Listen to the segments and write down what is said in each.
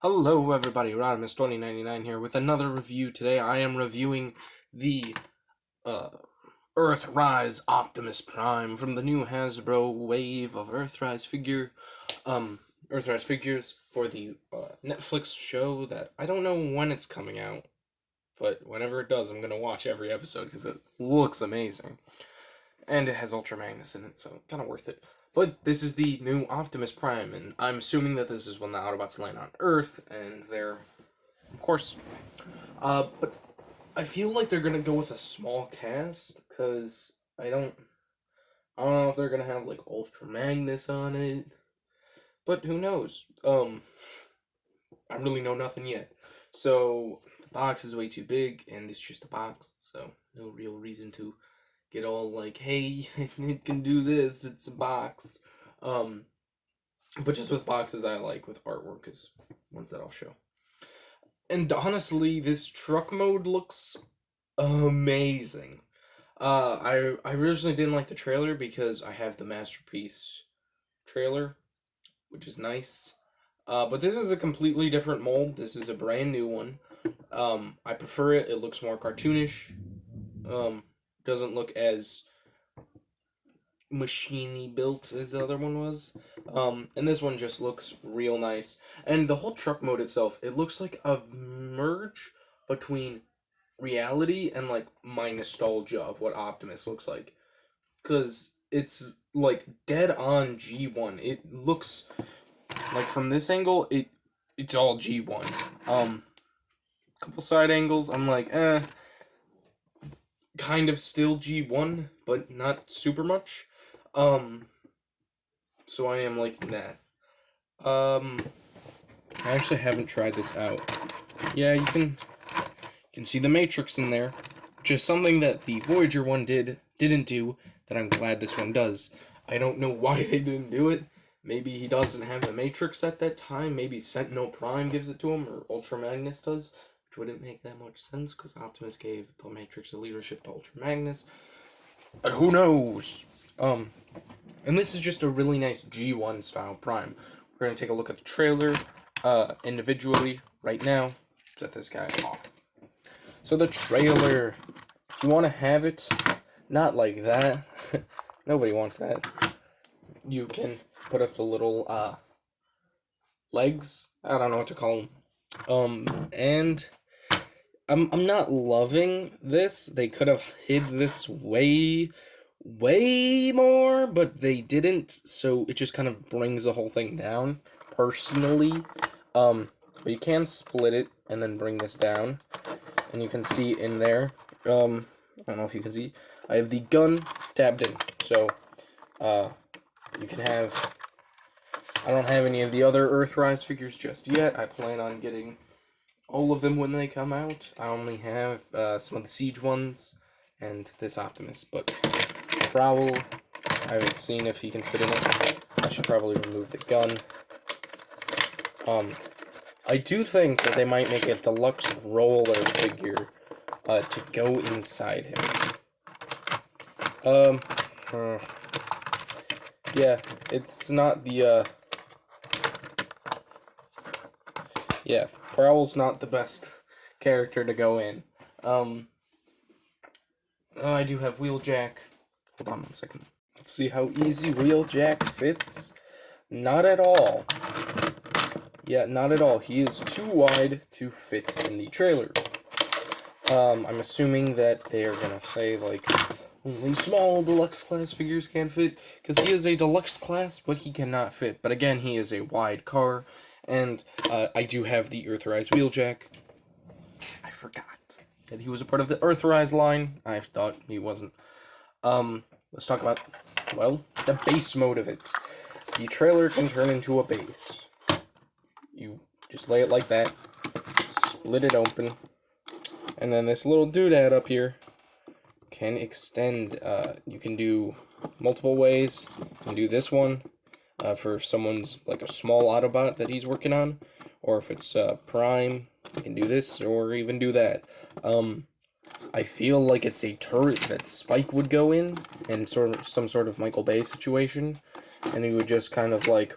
Hello everybody, Optimus 2099 here with another review. Today I am reviewing the uh, Earthrise Optimus Prime from the new Hasbro wave of Earthrise figures for the Netflix show that I don't know when it's coming out, but whenever it does I'm going to watch every episode because it looks amazing. And it has Ultra Magnus in it, so kind of worth it. But this is the new Optimus Prime, and I'm assuming that this is when the Autobots land on Earth, and they're, of course. But I feel like they're gonna go with a small cast, because I don't know if they're gonna have like Ultra Magnus on it, but who knows? I really know nothing yet. So the box is way too big, and it's just a box, so no real reason to get all like, hey, it can do this, it's a box. But just with boxes I like with artwork is ones that I'll show. And honestly, this truck mode looks amazing. I originally didn't like the trailer because I have the Masterpiece trailer, which is nice. But this is a completely different mold. This is a brand new one. I prefer it. It looks more cartoonish. Doesn't look as machiney built as the other one was. And this one just looks real nice. And the whole truck mode itself, it looks like a merge between reality and like my nostalgia of what Optimus looks like. Cause it's like dead on G1. It looks like from this angle, it's all G1. Couple side angles, I'm like, kind of still G1, but not super much. So I am liking that. I actually haven't tried this out. Yeah, you can see the Matrix in there, which is something that the Voyager one didn't do, that I'm glad this one does. I don't know why they didn't do it. Maybe he doesn't have the Matrix at that time. Maybe Sentinel Prime gives it to him, or Ultra Magnus does, which wouldn't make that much sense, because Optimus gave the Matrix of leadership to Ultra Magnus. But who knows? And this is just a really nice G1 style Prime. We're going to take a look at the trailer individually right now. Set this guy off. So the trailer, if you want to have it not like that, nobody wants that, you can put up the little legs. I don't know what to call them. And I'm not loving this. They could have hid this way more, but they didn't, so it just kind of brings the whole thing down, personally. But you can split it and then bring this down, and you can see in there, I don't know if you can see, I have the gun tabbed in, so, you can have, I don't have any of the other Earthrise figures just yet. I plan on getting all of them when they come out. I only have, some of the Siege ones, and this Optimus, but Prowl, I haven't seen if he can fit in it. I should probably remove the gun. I do think that they might make a deluxe roller figure to go inside him. Yeah, it's not the, yeah, Prowl's not the best character to go in. I do have Wheeljack. Hold on 1 second. Let's see how easy Wheeljack fits. Not at all. Yeah, not at all. He is too wide to fit in the trailer. I'm assuming that they are gonna say, like, only small deluxe class figures can fit, because he is a deluxe class, but he cannot fit. But again, he is a wide car, and I do have the Earthrise Wheeljack. I forgot that he was a part of the Earthrise line. I thought he wasn't. Let's talk about, well, the base mode of it. The trailer can turn into a base. You just lay it like that, split it open, and then this little doodad up here can extend. You can do multiple ways. You can do this one for someone's, like, a small Autobot that he's working on, or if it's Prime, you can do this, or even do that. I feel like it's a turret that Spike would go in sort of some sort of Michael Bay situation, and he would just kind of like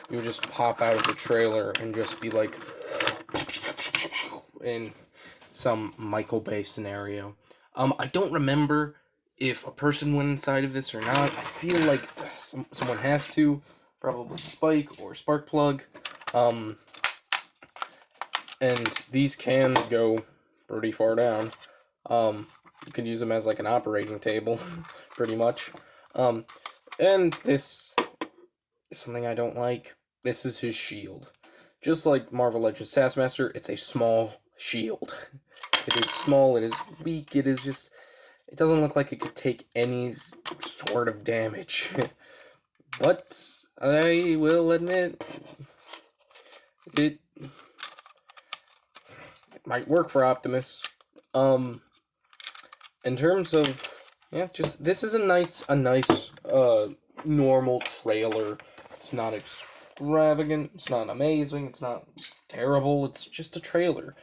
you would just pop out of the trailer and just be like in some Michael Bay scenario. I don't remember if a person went inside of this or not. I feel like someone has to, probably Spike or Sparkplug. And these can go pretty far down. You could use them as like an operating table, pretty much. And this is something I don't like. This is his shield. Just like Marvel Legends Taskmaster, it's a small shield. It is small, it is weak, it is just... It doesn't look like it could take any sort of damage. But I will admit, it might work for Optimus. In terms of, yeah, just, this is a nice, normal trailer. It's not extravagant, it's not amazing, it's not terrible, it's just a trailer.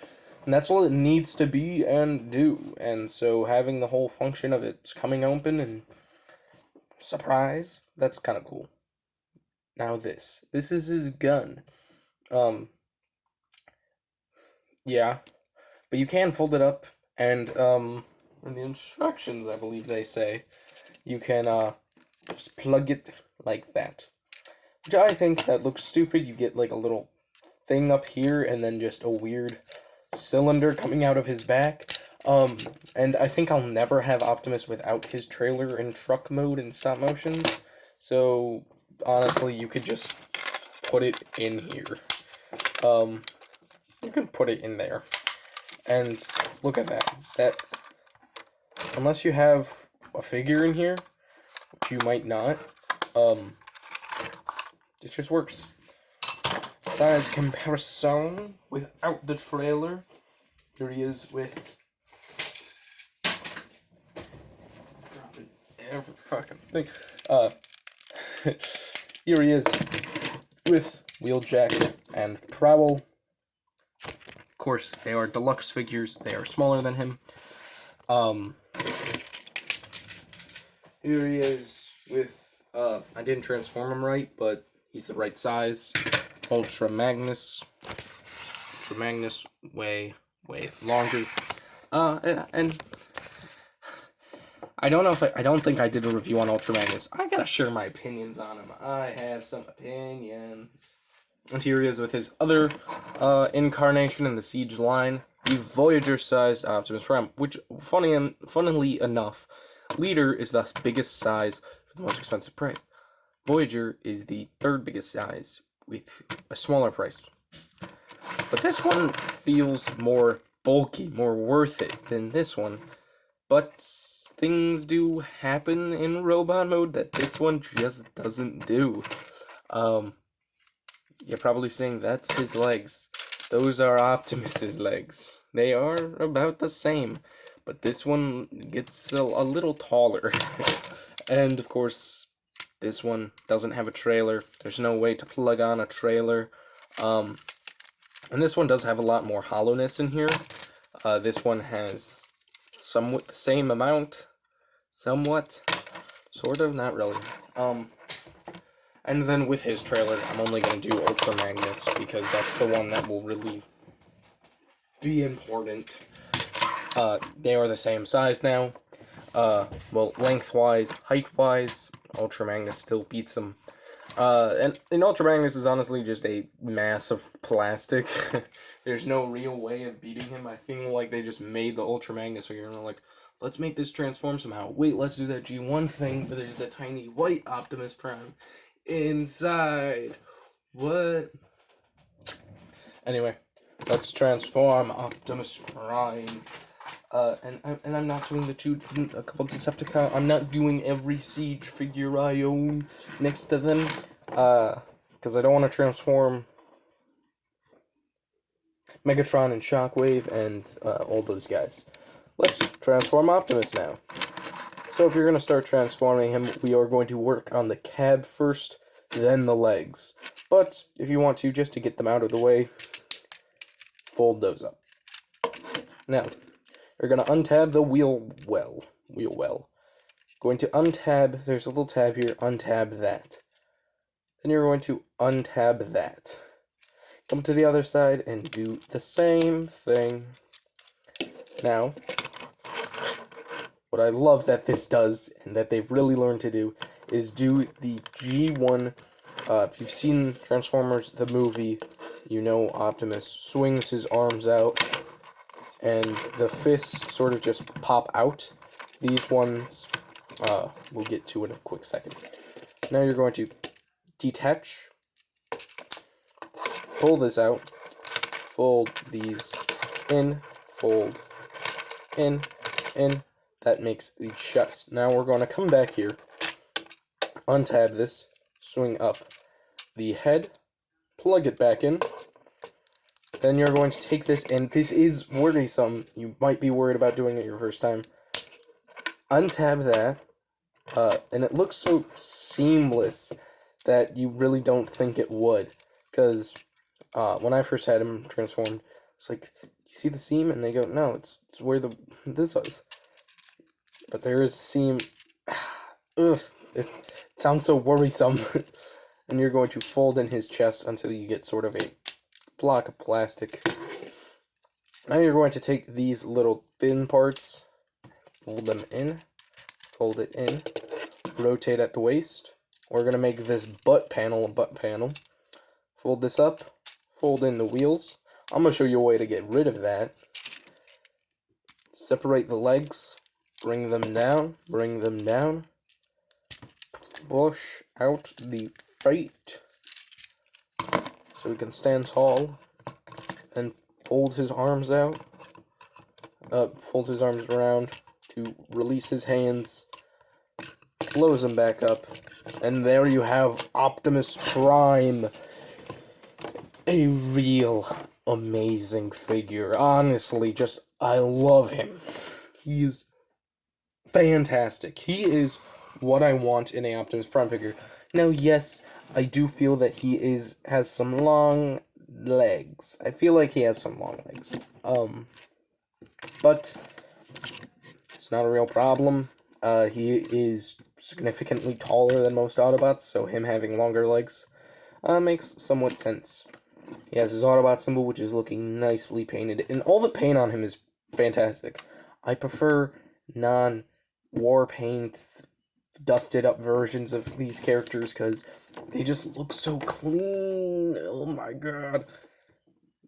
And that's all it needs to be and do. And so having the whole function of it coming open and surprise, that's kind of cool. Now this is his gun. Yeah, but you can fold it up, and in the instructions, I believe they say, you can just plug it like that. Which I think that looks stupid. You get like a little thing up here, and then just a weird cylinder coming out of his back. And I think I'll never have Optimus without his trailer in truck mode and stop motions. So honestly, you could just put it in here. You can put it in there. And look at that. That, unless you have a figure in here, which you might not, it just works. Size comparison without the trailer. Here he is with dropping every fucking thing. Here he is with Wheeljack and Prowl. Of course, they are deluxe figures. They are smaller than him. Here he is with I didn't transform him right, but he's the right size. Ultra Magnus way longer. And I don't know if I don't think I did a review on Ultra Magnus. I gotta share my opinions on him. I have some opinions. And here he is with his other incarnation in the Siege line, the Voyager-sized Optimus Prime, which, funnily enough, Leader is the biggest size for the most expensive price. Voyager is the third biggest size with a smaller price. But this one feels more bulky, more worth it than this one. But things do happen in robot mode that this one just doesn't do. You're probably saying that's his legs. Those are Optimus's legs. They are about the same. But this one gets a little taller. And of course, this one doesn't have a trailer. There's no way to plug on a trailer. And this one does have a lot more hollowness in here. This one has somewhat the same amount. Somewhat. Sort of, not really. And then with his trailer, I'm only going to do Ultra Magnus, because that's the one that will really be important. They are the same size now. Well, lengthwise, height-wise, Ultra Magnus still beats him. And Ultra Magnus is honestly just a mass of plastic. There's no real way of beating him. I feel like they just made the Ultra Magnus figure, and they're like, let's make this transform somehow. Wait, let's do that G1 thing, but there's a tiny white Optimus Prime inside. What? Anyway, let's transform Optimus Prime. And I'm not doing a couple Decepticons. I'm not doing every Siege figure I own next to them. Because I don't want to transform Megatron and Shockwave and all those guys. Let's transform Optimus now. So if you're going to start transforming him, we are going to work on the cab first, then the legs. But if you want to, just to get them out of the way, fold those up. Now, you're going to untab the wheel well. Going to untab, there's a little tab here, untab that. Then you're going to untab that. Come to the other side and do the same thing. Now, what I love that this does, and that they've really learned to do, is do the G1. If you've seen Transformers, the movie, you know Optimus swings his arms out, and the fists sort of just pop out. These ones, we'll get to in a quick second. Now you're going to detach, pull this out, fold these in, fold in. That makes the chest. Now we're going to come back here, untab this, swing up the head, plug it back in. Then you're going to take this, and this is worrisome. You might be worried about doing it your first time. Untab that, and it looks so seamless that you really don't think it would. Because when I first had him transformed, it's like, you see the seam? And they go, no, it's where this was. But there is a seam. Ugh, it sounds so worrisome. And you're going to fold in his chest until you get sort of a block of plastic. Now you're going to take these little thin parts, fold them in, fold it in, rotate at the waist. We're going to make this butt panel a butt panel. Fold this up, fold in the wheels. I'm going to show you a way to get rid of that. Separate the legs, bring them down, push out the feet so he can stand tall, and fold his arms out, fold his arms around to release his hands, close them back up, and there you have Optimus Prime. A real amazing figure. Honestly, I love him. He is fantastic. He is what I want in a Optimus Prime figure. Now, yes, I do feel that he has some long legs. I feel like he has some long legs. But it's not a real problem. He is significantly taller than most Autobots, so him having longer legs makes somewhat sense. He has his Autobot symbol, which is looking nicely painted, and all the paint on him is fantastic. I prefer non-war paint, dusted up versions of these characters, because they just look so clean. Oh my god.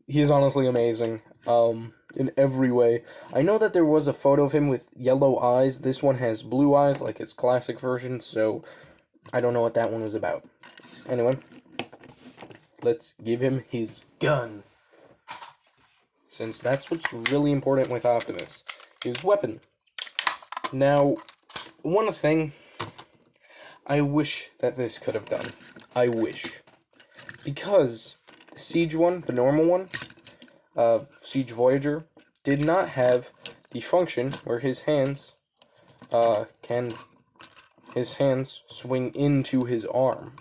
He is honestly amazing, in every way. I know that there was a photo of him with yellow eyes. This one has blue eyes, like his classic version, so I don't know what that one was about. Anyway, let's give him his gun, since that's what's really important with Optimus, his weapon. Now, one thing I wish that this could have done. I wish. Because the Siege one, the normal one, Siege Voyager, did not have the function where his hands swing into his arm.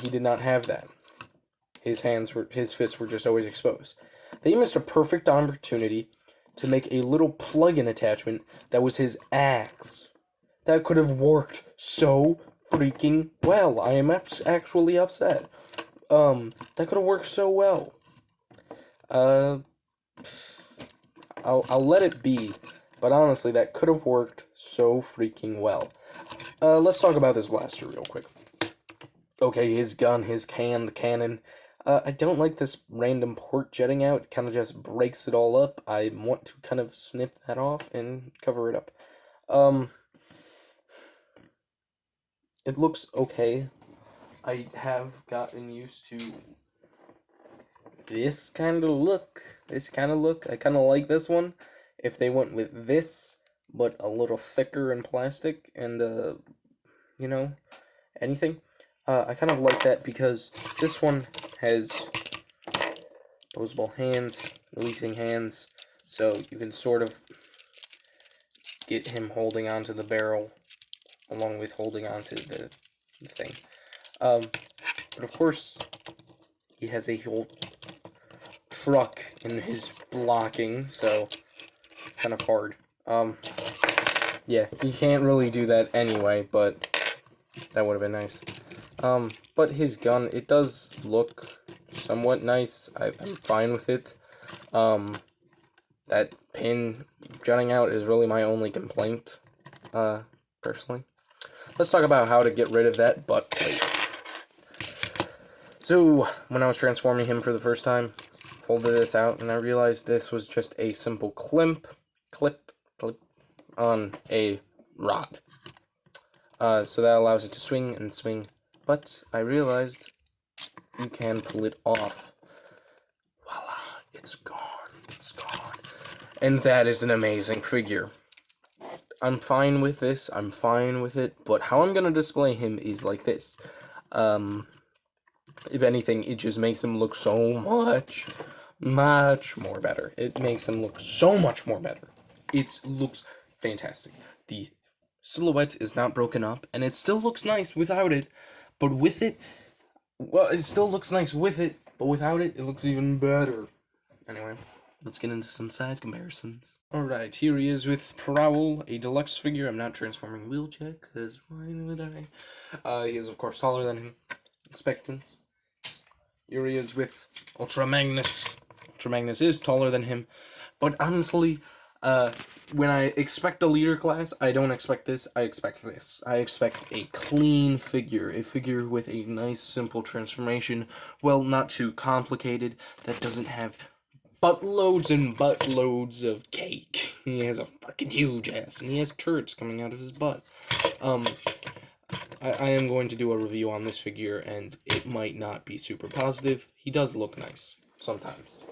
He did not have that. His fists were just always exposed. They missed a perfect opportunity to make a little plug-in attachment that was his axe. That could have worked so freaking well. I am actually upset. That could have worked so well. I'll let it be, but honestly, that could have worked so freaking well. Let's talk about this blaster real quick. Okay, his gun, the cannon. I don't like this random port jetting out. It kind of just breaks it all up. I want to kind of snip that off and cover it up. It looks okay. I have gotten used to this kind of look. I kind of like this one. If they went with this, but a little thicker in plastic and, anything. I kind of like that because this one has opposable hands, releasing hands, so you can sort of get him holding onto the barrel along with holding onto the thing. But of course, he has a whole truck in his blocking, so kind of hard. Yeah, you can't really do that anyway, but that would have been nice. But his gun, it does look somewhat nice. I'm fine with it. That pin jutting out is really my only complaint, personally. Let's talk about how to get rid of that butt plate. So, when I was transforming him for the first time, folded this out, and I realized this was just a simple clip on a rod. So that allows it to swing and swing, but I realized you can pull it off. Voila, it's gone, it's gone. And that is an amazing figure. I'm fine with this, I'm fine with it, but how I'm gonna display him is like this. If anything, it just makes him look so much more better. It makes him look so much more better. It looks fantastic. The silhouette is not broken up, and it still looks nice without it, but with it, well, it still looks nice with it, but without it, it looks even better. Anyway, let's get into some size comparisons. Alright, here he is with Prowl, a deluxe figure. I'm not transforming Wheelcheck, because why would I? He is, of course, taller than him. Expectance. Here he is with Ultra Magnus. Ultra Magnus is taller than him, but honestly, when I expect a leader class, I don't expect this, I expect this. I expect a clean figure, a figure with a nice, simple transformation, well, not too complicated, that doesn't have buttloads and buttloads of cake. He has a fucking huge ass, and he has turrets coming out of his butt. I am going to do a review on this figure, and it might not be super positive. He does look nice. Sometimes.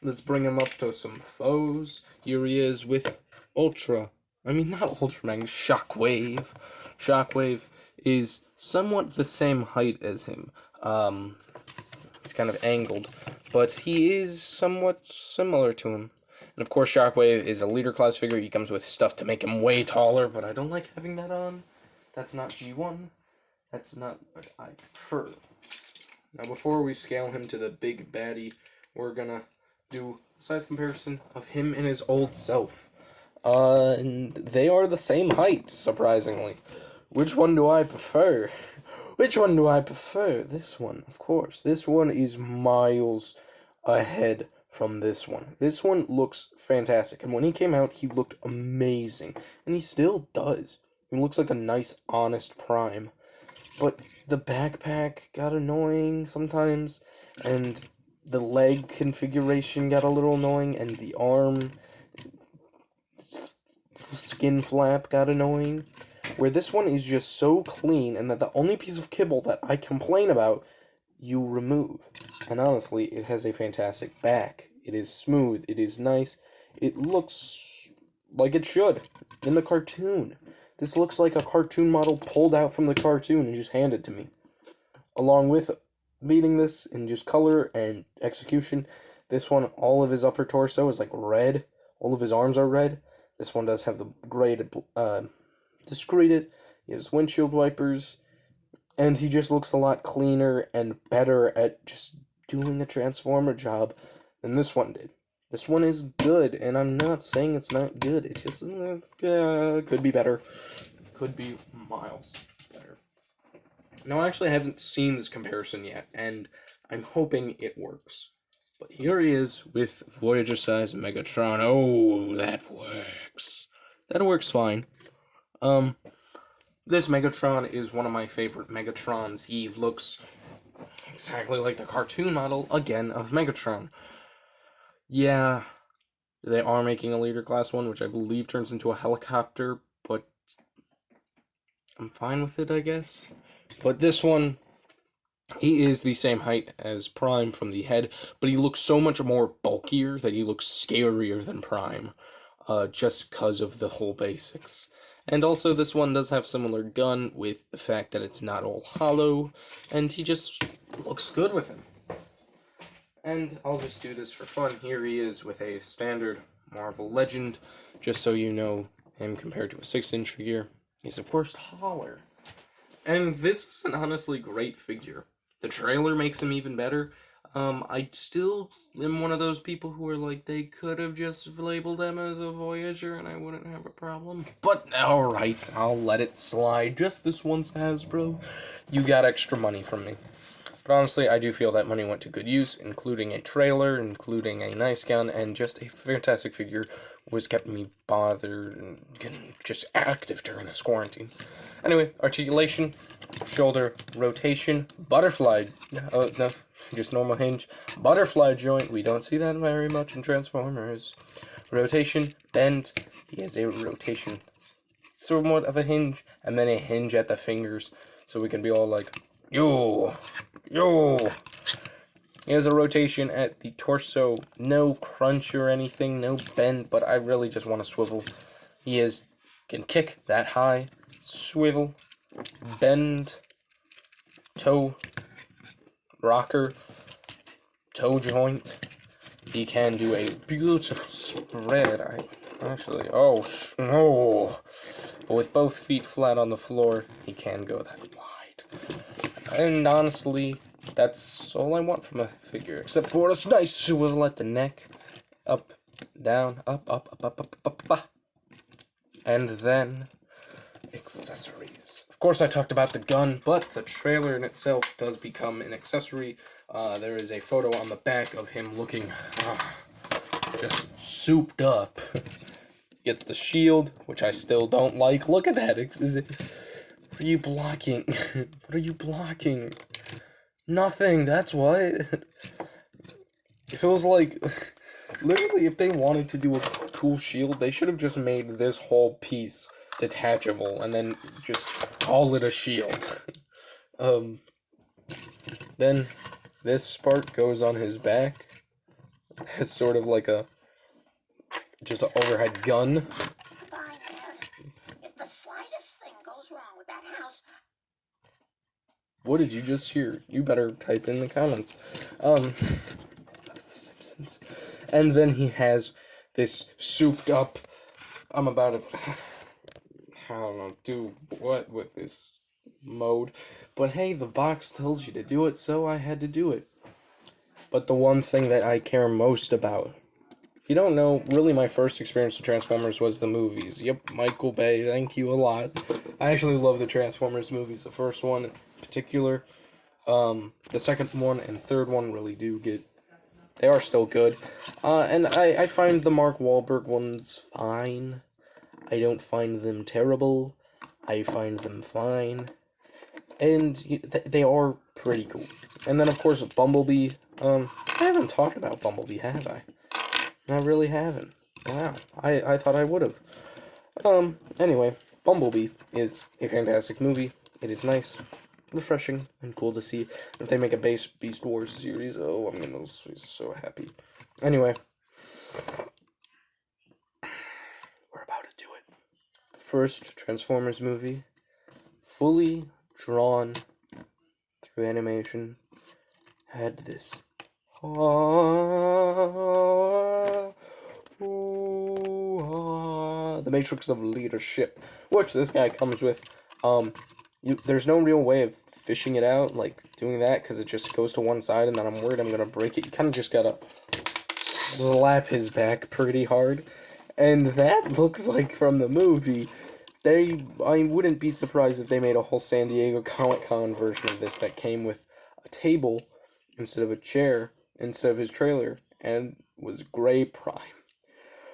Let's bring him up to some foes. Here he is with Ultra. I mean, not Ultra Magnus, Shockwave. Shockwave is somewhat the same height as him. He's kind of angled, but he is somewhat similar to him. And of course, Shockwave is a leader class figure. He comes with stuff to make him way taller, but I don't like having that on. That's not G1. That's not what I prefer. Now, before we scale him to the big baddie, we're gonna do a size comparison of him and his old self. And they are the same height, surprisingly. Which one do I prefer? Which one do I prefer? This one, of course. This one is miles ahead from this one. This one looks fantastic, and when he came out, he looked amazing, and he still does. He looks like a nice, honest Prime, but the backpack got annoying sometimes, and the leg configuration got a little annoying, and the arm skin flap got annoying, where this one is just so clean, and that the only piece of kibble that I complain about you remove. And honestly, it has a fantastic back. It is smooth. It is nice. It looks like it should in the cartoon. This looks like a cartoon model pulled out from the cartoon and just handed to me. Along with beating this in just color and execution, this one, all of his upper torso is like red. All of his arms are red. This one does have the graded, discreted. He has windshield wipers. And he just looks a lot cleaner and better at just doing a Transformer job than this one did. This one is good, and I'm not saying it's not good. It's just, could be better. Could be miles better. Now, I actually haven't seen this comparison yet, and I'm hoping it works. But here he is with Voyager-size Megatron. Oh, that works. That works fine. This Megatron is one of my favorite Megatrons. He looks exactly like the cartoon model, again, of Megatron. Yeah, they are making a leader class one, which I believe turns into a helicopter, but I'm fine with it, I guess. But this one, he is the same height as Prime from the head, but he looks so much more bulkier that he looks scarier than Prime, just because of the whole basics. And also, this one does have similar gun with the fact that it's not all hollow, and he just looks good with him. And I'll just do this for fun. Here he is with a standard Marvel Legend, just so you know him compared to a 6-inch figure. He's, of course, taller. And this is an honestly great figure. The trailer makes him even better. I still am one of those people who are like, they could have just labeled them as a Voyager and I wouldn't have a problem. But alright, I'll let it slide. Just this once, Hasbro. You got extra money from me. But honestly, I do feel that money went to good use, including a trailer, including a nice gun, and just a fantastic figure was kept me bothered and getting just active during this quarantine. Anyway, articulation, shoulder, rotation, butterfly, no, just normal hinge, butterfly joint, we don't see that very much in Transformers. Rotation, bend, he has a rotation, somewhat of a hinge, and then a hinge at the fingers, so we can be all like, yo. He has a rotation at the torso, no crunch or anything, no bend, but I really just want to swivel. He can kick that high, swivel, bend, toe, rocker, toe joint. He can do a beautiful spread. No. But with both feet flat on the floor, he can go that wide. And honestly, that's all I want from a figure. Except for a nice swivel at the neck. Up, down, up. And then, accessories. Of course I talked about the gun, but the trailer in itself does become an accessory. There is a photo on the back of him looking just souped up. Gets the shield, which I still don't like. Look at that. What are you blocking? What are you blocking? Nothing, that's what. It feels like, literally, if they wanted to do a cool shield, they should have just made this whole piece detachable and then just call it a shield. Then this part goes on his back. It's sort of like just an overhead gun. If the slightest thing goes wrong with that house. What did you just hear? You better type in the comments. That's The Simpsons. And then he has this souped up, I'm about to, I don't know, do what with this mode. But hey, the box tells you to do it, so I had to do it. But the one thing that I care most about, if you don't know, really my first experience with Transformers was the movies. Yep, Michael Bay, thank you a lot. I actually love the Transformers movies, the first one in particular. The second one and third one really they are still good. And I find the Mark Wahlberg ones fine. I don't find them terrible. I find them fine. And they are pretty cool. And then, of course, Bumblebee. I haven't talked about Bumblebee, have I? I really haven't. Wow. I thought I would have. Anyway, Bumblebee is a fantastic movie. It is nice, refreshing, and cool to see. If they make a Beast Wars series, oh, I'm gonna be so happy. Anyway, we're about to do it. The first Transformers movie, fully drawn through animation, had this. The Matrix of Leadership, which this guy comes with. There's no real way of fishing it out, like doing that, because it just goes to one side, and then I'm worried I'm gonna break it. You kind of just gotta slap his back pretty hard, and that looks like from the movie. I wouldn't be surprised if they made a whole San Diego Comic-Con version of this that came with a table instead of a chair, instead of his trailer, and was Gray Prime.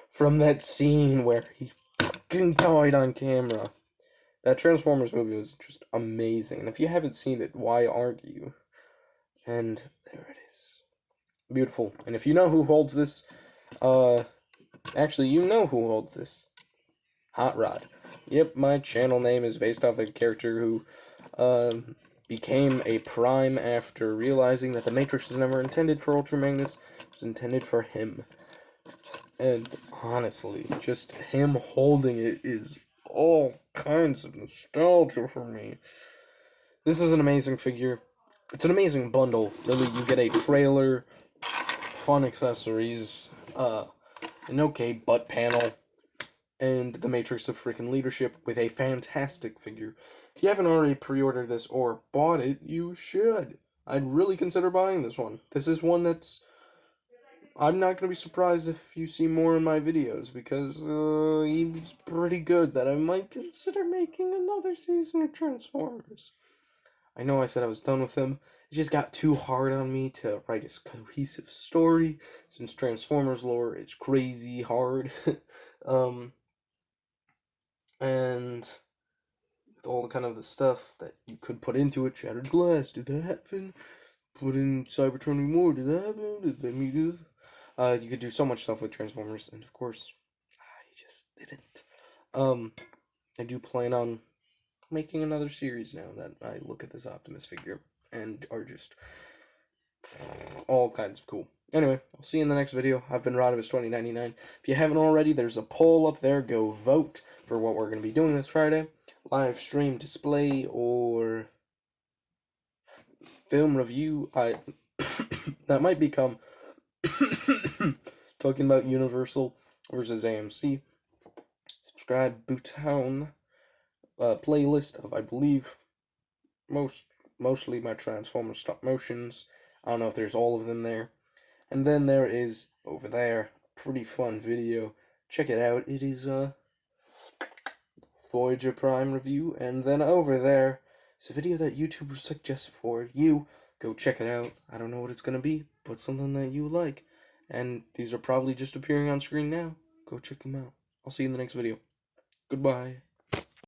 From that scene where he fucking died on camera. That Transformers movie was just amazing. And if you haven't seen it, why aren't you? And there it is. Beautiful. And if you know who holds this, actually, you know who holds this. Hot Rod. Yep, my channel name is based off a character who, became a Prime after realizing that the Matrix was never intended for Ultra Magnus. It was intended for him. And honestly, just him holding it is all kinds of nostalgia for me. This is an amazing figure. It's an amazing bundle. Really, you get a trailer, fun accessories, an okay butt panel, and the Matrix of freaking Leadership with a fantastic figure. If you haven't already pre-ordered this or bought it, you should. I'd really consider buying this one. This is one that's... I'm not going to be surprised if you see more in my videos, because he's pretty good that I might consider making another season of Transformers. I know I said I was done with him. It just got too hard on me to write a cohesive story, since Transformers lore is crazy hard. And with all the kind of the stuff that you could put into it, Shattered Glass, did that happen? Put in Cybertron more, did that happen? Did they me do this? You could do so much stuff with Transformers, and of course, I just didn't. I do plan on making another series now that I look at this Optimus figure and are just all kinds of cool. Anyway, I'll see you in the next video. I've been Rodimus2099. If you haven't already, there's a poll up there. Go vote for what we're going to be doing this Friday. Live stream, display, or film review. That might become talking about Universal versus AMC. Subscribe, Bootown playlist of, I believe, mostly my Transformers stop motions. I don't know if there's all of them there. And then there is, over there, pretty fun video. Check it out. It is a Voyager Prime review. And then over there, it's a video that YouTubers suggest for you. Go check it out. I don't know what it's going to be, but something that you like. And these are probably just appearing on screen now. Go check them out. I'll see you in the next video. Goodbye.